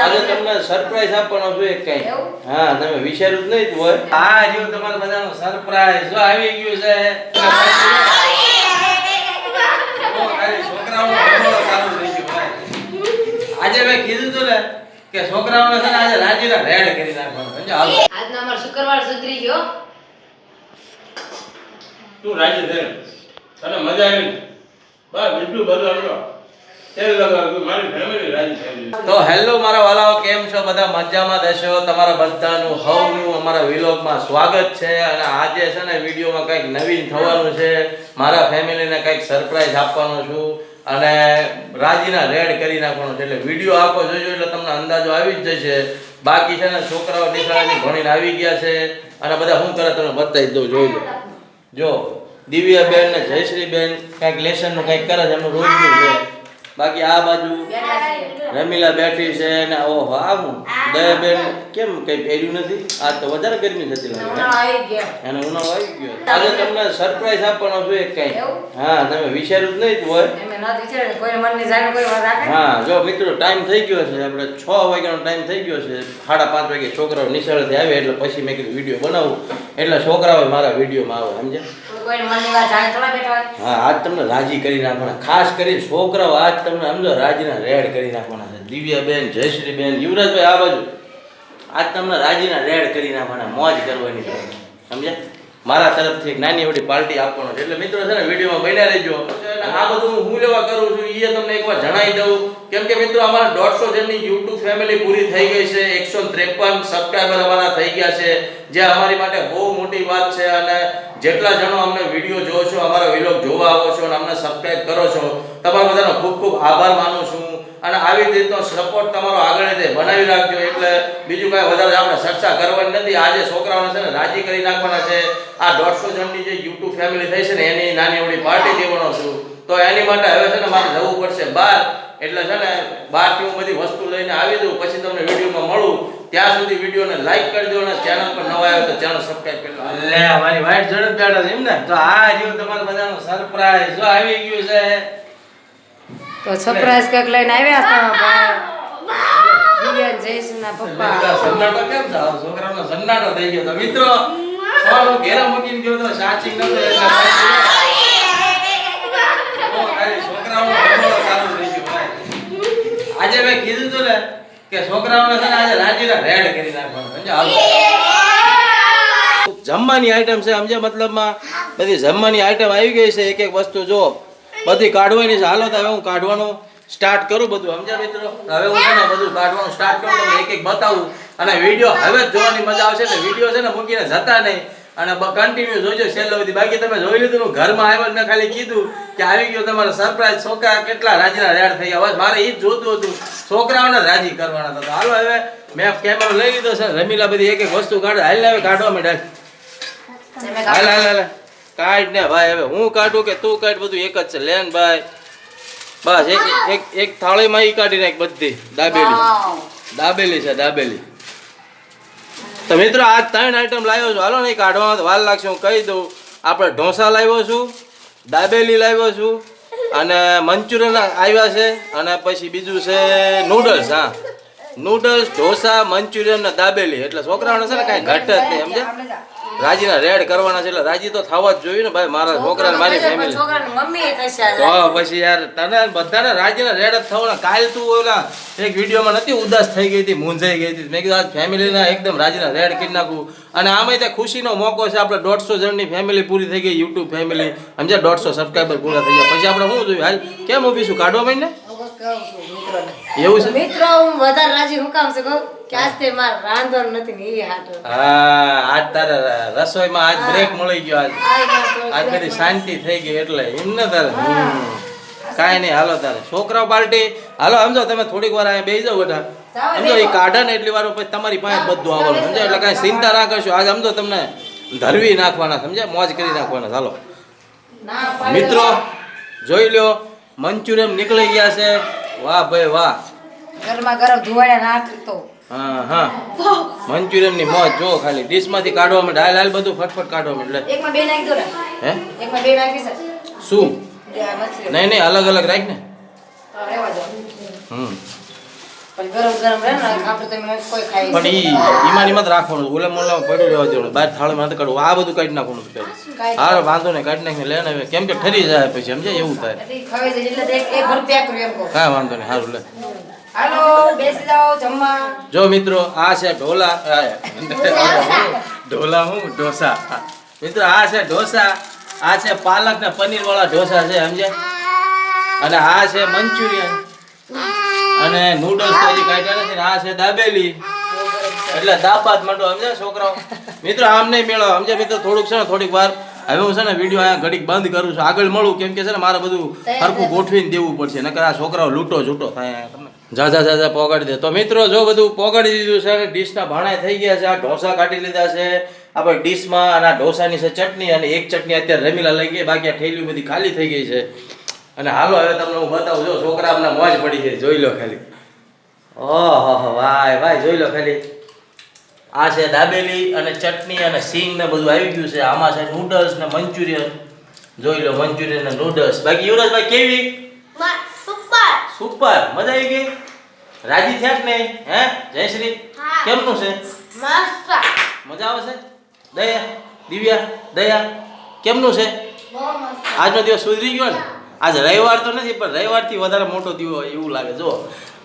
આજે તમને સરપ્રાઈઝ આપવાનો છું એક કઈ. હા, તમે વિચાર્યું જ નહીં હોય. આ જો તમારા બધાનો સરપ્રાઈઝ જો આવી ગયું છે. છોકરાઓનો ભણવાનું ચાલુ થઈ ગયું ભાઈ. આજે મેં કીધું તું ને કે છોકરાઓને છે ને આજે રાજીના રેડ કરી નાખવાનું. સમજો હાલો. આજનો અમારો શુક્રવાર સુધરી ગયો. તું રાજી દે. તને મજા આવી ને? બસ બીજું બધું સમજો. તેલ લગાવ્યું મારી ફેમિલી રાજી થઈ. તો હેલો મારા વાલાઓ, કેમ છો બધા? મજામાં દેશો. તમારા બધાનું હવનું અમારા વ્લોગમાં સ્વાગત છે. અને આજે છે ને વિડીયોમાં કંઈક નવીન થવાનું છે. મારા ફેમિલીને કંઈક સરપ્રાઈઝ આપવાનો છું અને રાજીના રેડ કરી નાખવાનો છે. એટલે વિડીયો આખો જોજો એટલે તમને અંદાજો આવી જ જશે. બાકી છે ને છોકરાઓ નિશાળેથી ભણીને આવી ગયા છે અને બધા શું કરે તમે બતાવી દઉં, જોઈ લો. જો દિવ્યાબેન ને જયશ્રીબેન કંઈક લેસનનું કંઈક કરે છે, એમનું રોજનું છે. બાકી આ બાજુ રમીલા બેઠી છે ને ઓહો આવું દયાબેન કેમ કઈ પહેર્યું નથી? આ તો વધારે ગરમી થતી લાગે. એને ઉનાળો આવી ગયો. આજે તમને સરપ્રાઈઝ આપવાનો છું એક કઈ. હા, તમે વિચાર્યું જ નહીં હોય. હા, જો મિત્રો ટાઈમ થઈ ગયો છે, આપણે 6 વાગ્યાનો ટાઈમ થઈ ગયો છે. 5:30 વાગે છોકરાઓ નિશાળેથી આવે એટલે પછી મેં કીધું વિડીયો બનાવું એટલે છોકરાઓ મારા વિડીયોમાં આવે. સમજ્યા? હા, આજ તમને રાજી કરી નાખવાના. ખાસ કરી છોકરાઓ આજ તમને સમજો રાજીના રેડ કરી નાખવાના છે. દિવ્યાબેન, જયશ્રીબેન, યુવરાજભાઈ આ બાજુ આજ તમને રાજીના રેડ કરી નાખવાના. મોજ કરવાની છે. સમજ્યા? મારા તરફથી એક નાની એવડી પાર્ટી આપવાનો છે. એટલે મિત્રો છે ને વિડીયોમાં બન્યા રહેજો. આ બધું હું લેવા કરું છું એ તમને એકવાર જણાવી દઉં. કેમ કે મિત્રો અમારા 150 જણની YouTube ફેમિલી પૂરી થઈ ગઈ છે. 153 સબસ્ક્રાઇબર અમારા થઈ ગયા છે, જે અમારી માટે બહુ મોટી વાત છે. અને જેટલા જણો અમને વિડીયો જોવો છો, અમારા વિલોગ જોવા આવો છો અને અમને સબસ્ક્રાઇબ કરો છો, તમારા બધાનો ખૂબ ખૂબ આભાર માનું છું. અને આવી રીતનો સપોર્ટ તમારો આગળ રીતે બનાવી રાખજો. એટલે બીજું કાંઈ વધારે આપણે ચર્ચા કરવાની નથી. આજે છોકરાઓને છે ને રાજી કરી નાખવાના છે. આ 150 જણની જે YouTube ફેમિલી થઈ છે ને એની નાની એવડી પાર્ટી દેવાનો છું. તો એની માટે હવે છે ને મારે જવું પડશે બહાર. એટલે છે ને બહારથી હું બધી વસ્તુ લઈને આવી દઉં, પછી તમને વિડીયોમાં મળું. ત્યાં સુધી વિડીયોને લાઈક કરી દો અને ચેનલ પર નવા આવ્યો તો ચેનલ સબસ્ક્રાઇબ કરી લો. લે મારી વાઈટ ઝડપ બેઠા છે એમ ને? તો આ રહ્યું તમારા બધાનો સરપ્રાઈઝ જો આવી ગયું છે. તો સરપ્રાઈઝ કઈક લઈને આવ્યા હતા દિવ્યા જયશ્રીના પપ્પા. સન્નાટો કેમ છે? છોકરાનો સન્નાટો થઈ ગયો. તો મિત્રો છોકરો ઘેરા મૂકીને ગયો તો સાચી નતો એટલે છોકરાઓનો ભણવાનું ચાલુ થઈ ગયું ભાઈ. આજે મેં કીધું તું ને કે છોકરાઓને છે ને આજે રાજીના રેડ કરી નાખવાનું. સમજો હાલો. જમવાની આઈટમ છે સમજ્યા? મતલબમાં બધી જમવાની આઈટમ આવી ગઈ છે. એક એક વસ્તુ જો બધી કાઢવાની છે. હાલો તો હવે હું કાઢવાનું સ્ટાર્ટ કરું બધું. સમજ્યા મિત્રો? હવે હું છે ને બધું કાઢવાનું સ્ટાર્ટ કરું, તમને એક એક બતાવું. અને વિડીયો હવે જ જોવાની મજા આવશે. એટલે વિડીયો છે ને મૂકીને જતા નહીં અને કન્ટિન્યુ જોજો છેલ્લે સુધી. બાકી તમે જોઈ લીધું, ઘરમાં આવ્યો મેં ખાલી કીધું કે આવી ગયો તમારો સરપ્રાઈઝ. છોકરા કેટલા રાજીના રેડ થઈ ગયા. બસ મારે એ જ જોતું હતું, છોકરાઓને રાજી કરવાના હતા. હાલો હવે મેં કેમેરો લઈ લીધો છે. રમીલા બધી એક એક વસ્તુ કાઢે. હાલ હવે કાઢવા માંડ. હાલ હાલ હાલ કાઢ ને ભાઈ. હવે હું કાઢું કે તું કાઢ, બધું એક જ છે. લેન ભાઈ બસ એક થાળીમાં ઈ કાઢી નાખ બધી. દાબેલી છે દાબેલી. તો મિત્રો આજ 3 આઈટમ લાવ્યો છું. હાલો નહીં કાઢવામાં વાર લાગશે, હું કહી દઉં. આપણે ઢોસા લાવ્યો છું, દાબેલી લાવ્યો છું અને મંચુરિયન આવ્યા છે. અને પછી બીજું છે નૂડલ્સ. હા, નૂડલ્સ, ઢોસા, મંચુરિયન ને દાબેલી. એટલે છોકરાઓને છે ને કાંઈ ઘટ જ નહીં. સમજ્યા? રાજીના રેડ કરવાના છે. એટલે રાજી તો થવા જ જોઈએ ને ભાઈ. મારા છોકરા ને મારી ફેમિલી તો પછી યાર તને બધાને રાજીના રેડ જ થવાના. કાલ તું ઓલા એક વિડીયોમાં નથી ઉદાસ થઈ ગઈ હતી, મૂંઝાઈ ગઈ હતી. મેં કીધું આજ ફેમિલીના એકદમ રાજીના રેડ કરી નાખું. અને આમાં ત્યાં ખુશીનો મોકો છે. આપણે 150 જણની ફેમિલી પૂરી થઈ ગઈ, YouTube ફેમિલી. સમજ્યા? 150 સબસ્ક્રાઈબર પૂરા થઈ ગયા. પછી આપણે શું જોયું? હાલ કેમ ઊભીશું? કાઢવા માંડ ને એવું છે મિત્રો. હું વધારે રાજી હું કામ છે કહું કે આજ તે માર રાંધવાનું નથી ને એ હાટો. હા, આજ તારે રસોઈમાં આજ બ્રેક મળી ગયો. આજ બધી શાંતિ થઈ ગઈ. એટલે એમ ને તારે કાંઈ નહીં. હાલો તારે છોકરાઓ પાર્ટી. હાલો સમજો તમે થોડીક વાર અહીંયા બેસી જાઓ બેટા. સમજો એ કાઢે ને એટલી વાર પછી તમારી પાસે બધું આવવાનું. સમજો? એટલે કાંઈ ચિંતા ના કરશો. આજ સમજો તમને ધરવી નાખવાના. સમજ્યા? મોજ કરી નાખવાના. ચાલો મિત્રો જોઈ લો, મંચુરિયન નીકળી ગયા છે. વાહ ભાઈ વાહ. ગરમા ગરમ ધુવાડા નાખી તો. હા હા, મંચુરિયન ની મોજ જો. ખાલી ડીશ માંથી કાઢવા માંડ. હાલ હાલ બધું ફટફટ કાઢવા માંડ. એટલે એકમાં બે નાખી દો ને. હે એકમાં બે નાખી છે શું? નહીં નહીં, અલગ અલગ રાખ ને. રહેવા દો. પણ ગરમ ગરમ રહે ને આપણે તમે કોઈ ખાઈ પણ ઈમાં જ રાખવાનું ઓલે મોલા પડ્યું રહેવા દેવાનું બહાર થાળીમાં નથી કાઢવું આ બધું કાઢી નાખવાનું કાઢી હા વાંધો નહીં કાઢી નાખીને લે ને કેમ કે ઠરી જાય પછી સમજાય એવું થાય એટલે ખાવી છે એટલે એક ભર પેક કર્યું એમ કહો હા વાંધો નહીં સારું લે હાલો બેસી જાઓ જમવા જો મિત્રો આ છે ઢોલા ઢોલા હું ઢોસા મિત્રો આ છે ઢોસા આ છે પાલક ને પનીર વાળા ઢોસા છે સમજે અને આ છે મંચુરિયન અને નૂડલ્સ તો હજી કાઢ્યા નથી ને આ છે દાબેલી એટલે દાબાત માંડો સમજે છોકરાઓ મિત્રો આમ નહીં મેળો સમજે મિત્રો થોડુંક છે ને થોડીક વાર હવે હું છે ને વિડીયો અહીંયા ઘડીક બંધ કરું છું આગળ મળું કેમ કે છે ને મારે બધું સરખું ગોઠવીને દેવું પડશે નકર આ છોકરાઓ લૂંટો છૂટો થાય જા પોગાડી દે તો મિત્રો જો બધું પોગાડી દીધું છે અને ડીશના ભાણા થઈ ગયા છે આ ઢોસા કાઢી લીધા છે આપણે ડીશમાં અને આ ઢોસાની છે ચટણી અને એક ચટણી અત્યારે રમીલા લઈ ગઈ બાકી આ ઠેલીઓ બધી ખાલી થઈ ગઈ છે અને હાલો હવે તમને હું બતાવું જો છોકરા આપના મોજ પડી ગઈ જોઈ લો ખાલી ઓહો વાય જોઈ લો ખાલી આ છે દાબેલી અને ચટણી અને સિંગ ને બધું આવી ગયું છે આમાં છે નૂડલ્સ ને મંચુરિયન જોઈ લો મંચુરિયન ને નૂડલ્સ બાકી યુવરાજભાઈ કેવી સુપર મજા આવી ગઈ રાજી થયા કે નહીં હે જયશ્રી કેમનું છે મજા આવે છે દયા દિવ્યા દયા કેમનું છે આજનો દિવસ સુધરી ગયો ને આજ રવિવાર તો નથી પણ રવિવારથી વધારે મોટો દિવસ હોય એવું લાગે જો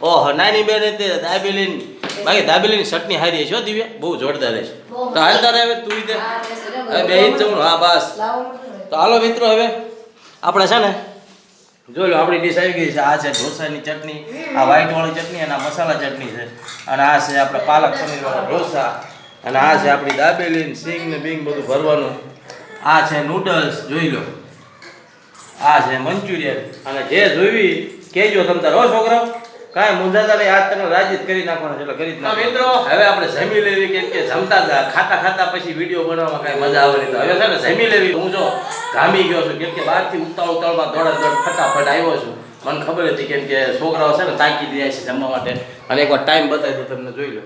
ઓહો નાની બેન તે દાબેલી બાકી દાબેલીની ચટણી હારી છે હો દિવ્યા બહુ જોરદાર છે તો હાલતા હવે તું તે હવે બે જ જવું હા બસ તો હાલો મિત્રો હવે આપણે છે ને જોઈ લો આપણી ડીશ આવી ગઈ છે આ છે ઢોસાની ચટણી આ વ્હાઈટ વાળી ચટણી અને આ મસાલા ચટણી છે અને આ છે આપણે પાલક પનીર વાળા ઢોસા અને આ છે આપણી દાબેલી ને સિંગ ને બીંગ બધું ભરવાનું આ છે નૂડલ્સ જોઈ લો આ છે મંચુરિયન અને જે જોઈવી કહેજો તમ તાર હો છોકરાઓ કાંઈ મુંજાતા નહીં આજ તમે રાજી જ કરી નાખવાનું છે એટલે કરી જ નાખો મિત્રો હવે આપણે જમી લેવી કેમ કે જમતા ખાતા પછી વિડીયો બનાવવામાં કાંઈ મજા આવે નહીં તો હવે છે ને જમી લેવી હું જો ઘામી ગયો છું કેમ કે બહારથી ઉતાવળમાં દોડ ફટાફટ આવ્યો છું મને ખબર હતી કેમ કે છોકરાઓ છે ને તાકી દે છે જમવા માટે અને એકવાર ટાઈમ બતાવી દો તમને જોઈ લો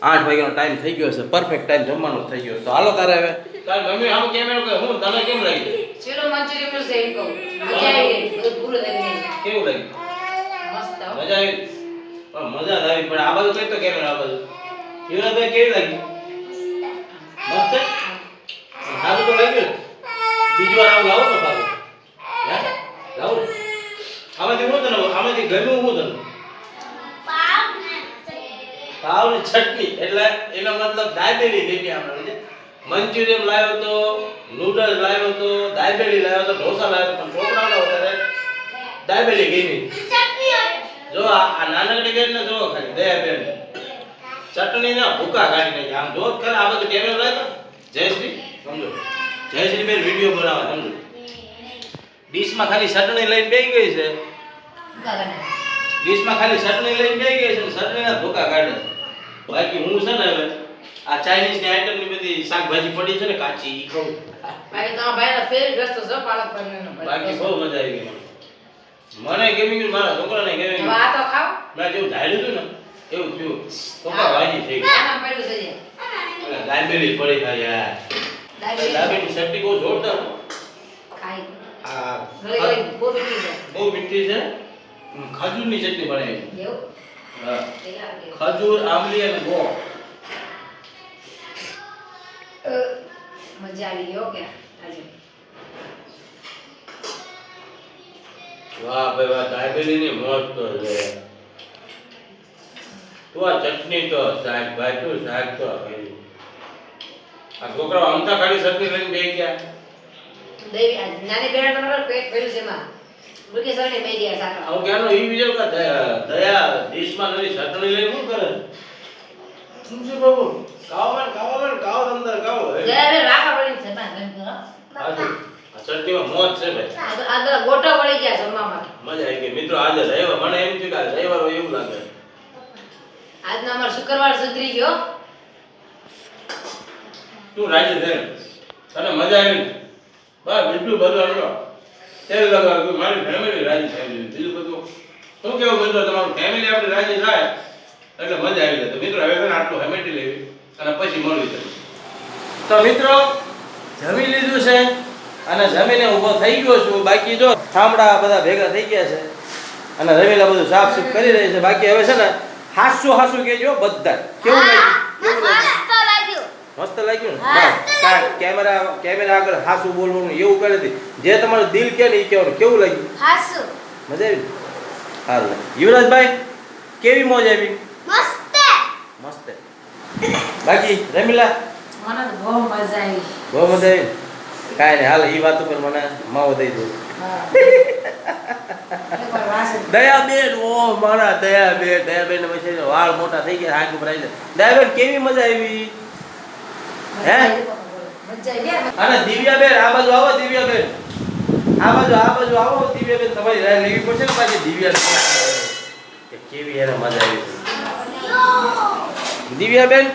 8 વાગ્યાનો ટાઈમ થઈ ગયો છે પરફેક્ટ ટાઈમ જમવાનો થઈ ગયો તો હાલો તારે હવે તારી મમ્મી આમ કેમેરો કે હું તને કેમ લાગી ચલો મંચુરિયન નું સેવ કહું મજા આવી ગઈ બધું પૂરું થઈ ગયું કેવું લાગ્યું મસ્ત મજા આવી પણ મજા જ આવી પણ આ બાજુ કઈ તો કેમેરો આ બાજુ યુવરાજભાઈ કેવી લાગી મસ્ત સારું તો લાગ્યું બીજી વાર આવું લાવો ને પાછું હે લાવો ને આમાંથી હું તને આમાંથી ગમ્યું હું તને પાવ ને ચટણી એટલે એનો મતલબ દાબેલી લેવી આપણે મંચુરિયન લાવ્યો તો નૂડલ્સ લાવ્યો તો દાબેલી લાવ્યો તો ઢોસા લાવ્યો પણ છોકરાઓને વધારે દાબેલી ગમી જો આ નાનકડી બેન ને જો ખાલી દયા બેન ચટણી ના ભૂકા કાઢી નાખી આમ જો ખરા આ બધું કેમેરો લાવ્યો જયશ્રી સમજો જયશ્રી બેન વિડિયો બનાવવા સમજો ડીશમાં ખાલી ચટણી લઈને બેસી ગઈ છે ડીશમાં ખાલી ચટણી લઈને બેસી ગઈ છે ચટણી ના ભૂકા કાઢે બાકી હું છે ને હવે આ ચાઇનીઝ ની આઈટમ ની બધી શાકભાજી પડી છે ને કાચી ઈ ખાઉં બાકી તમારા ભાઈના ફેવરિટ વસ્તુ છે પાલક પનીરનો બાકી બહુ મજા આવી ગઈ મને ગમી ગયું મારા છોકરાને ગમી ગયું આ તો ખાવ મેં જેવું ધાર્યું હતું ને એવું થયું છોકરા વાજી થઈ ગઈ આના પડ્યું છે અને દાબેલી પડી ખાઈ યાર દાબેલી ચટણી બહુ જોરદાર ખાઈ આ બહુ મીઠી છે બહુ મીઠી છે ખજૂરની ચટણી બનાવી એવું હા ખજૂર આંબલી અને ગોળ મજા આવી ગયો કે આજે વાહ ભાઈ વાહ દાબેલી ની મોજ તો છે તો આ ચટણી તો શાક ભાઈ તો શાક તો આ છોકરાઓ અમતા ખાલી ચટણી લઈને બેસી ગયા દેવી નાની બેન તમારો પેટ ભર્યું છે માં મુકે સરને બે ગયા સાકા હું ક્યાંનો ઈ વિચાર કે દયા ડીશમાં નવી ચટણી લઈને શું કરે શું છે બાબુ કાવો અંદર કાવો જરા બે રાખા પડી છે માં હાજી આ ચટણીમાં મોજ છે ભાઈ આ ગોટા પડી ગયા જમવામાં મજા આવી ગઈ મિત્રો આજે રવિવાર મને એમ થયું કે આજે રવિવાર હોય એવું લાગે આજનો અમાર શુક્રવાર સુધરી ગયો તું રાજી થઈ તને મજા આવી ને બસ બીજું બધું આપણો તેલ લગાવ્યું મારી ફેમિલી રાજી થઈ ગઈ બીજું બધું શું કેવું મિત્રો તમારું ફેમિલી આપણી રાજી થાય એટલે મજા આવી જાય તો મિત્રો હવે છે ને આટલું હેમેટી લેવી અને પછી મળવી છે તો મિત્રો જમી લીધું છે અને જમીને ઊભો થઈ ગયો છું બાકી જો ઠામડા બધા ભેગા થઈ ગયા છે અને રમીલા બધું સાફ સૂફ કરી રહી છે બાકી હવે છે ને હાસુ કહેજો બધા. કેવું લાગ્યું? કેવું લાગ્યું? મસ્ત લાગ્યું ને? બસ કેમેરા આગળ હાસુ બોલવાનું એવું કરે છે. જે તમારું દિલ કે ને એ કહેવાનું. કેવું લાગ્યું? મજા આવી? હાલ. યુવરાજભાઈ કેવી મોજ આવી? મસ્ત. બાકી રમીલા મને તો બહુ મજા આવી. બહુ મજા આવી? કાંઈ નહીં, હાલ એ વાત ઉપર મને માવો દઈ દો. એકવાર વાસણ દયાબેન, ઓ મારા દયાબેન ને પછી વાળ મોટા થઈ ગયા, આંખ ઉપર આવી જાય. દયાબેન કેવી મજા આવી? હે? મજા આવી. અને દિવ્યાબેન આ બાજુ આવો. દિવ્યાબેન આ બાજુ આવો. દિવ્યાબેન તમારી રાહ લેવી પડશે ને પાછી. દિવ્યાબેન કે કેવી એને મજા આવી? દિવ્યાબેન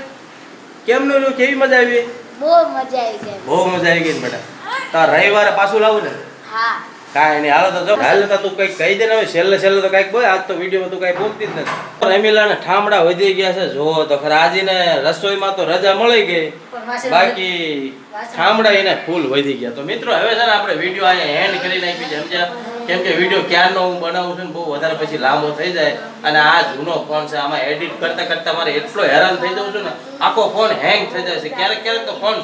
કેમનું રહ્યું? કેવી મજા આવી? બહુ મજા આવી ગઈ. બહુ મજા આવી ગઈ ને બેટા. તાર રવિવારે પાછું લાવું ને? હા. કાંઈ નહીં, હાલો તો જો. હાલ તો તું કંઈક કહી દે ને હવે. છેલ્લે તો કંઈક બોલ. આજ તો વિડીયોમાં તું કાંઈ બોલતી જ નથી. રમીલાને ઠામડા વધી ગયા છે. જો તો ખરા આજીને રસોઈમાં તો રજા મળી ગઈ, પણ વાસણ બાકી ઠામડા એને ફૂલ વધી ગયા. તો મિત્રો હવે છે ને આપણે વિડીયો અહીંયા એન્ડ કરી નાખી છે, સમજ્યા? કેમ કે વિડીયો ક્યારનો હું બનાવું છું ને બહુ વધારે પછી લાંબો થઈ જાય. અને આ જૂનો ફોન છે, આમાં એડિટ કરતા મારે એટલો હેરાન થઈ જાઉં છું ને, આખો ફોન હેંગ થઈ જાય છે. ક્યારેક તો ફોન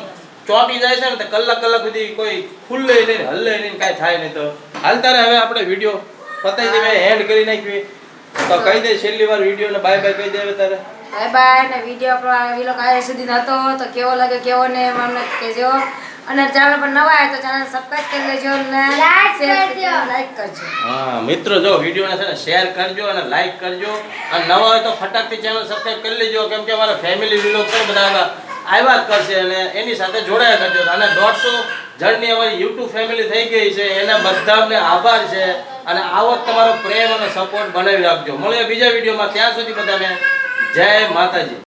ચોંટી જાય છે ને તો કલાક સુધી કોઈ ખુલ્લે નહીં, હલ્લે નહીં, કાંઈ થાય નહીં. તો હાલ તારે હવે આપણે વિડીયો પતાવી દેવી, એન્ડ કરી નાખવી. તો કહી દે છેલ્લી વાર વિડીયો ને બાય બાય કહી દે હવે તારે. Bye bye. ને વિડીયો આપણો આ વિલોગ આ સુધી હતો તો કેવો લાગે કેવો ને મને કહેજો. અને ચેનલ પર નવા આવ્યા તો ચેનલ સબસ્ક્રાઇબ કરી લેજો અને લાઈક કરજો. હા મિત્રો, જો વિડીયોને છે ને શેર કરજો અને લાઈક કરજો. અને નવા હોય તો ફટાકથી ચેનલ સબસ્ક્રાઇબ કરી લેજો. કેમ કે અમારા ફેમિલી વિલોગ છે બધા આવ્યા જ કરશે અને એની સાથે જોડાયા કરજો. અને 150 જણની અમારી યુટ્યુબ ફેમિલી થઈ ગઈ છે, એના બધાને આભાર છે. અને આવો જ તમારો પ્રેમ અને સપોર્ટ બનાવી રાખજો. મળીએ બીજા વિડીયોમાં. ત્યાં સુધી બધાને જય માતાજી.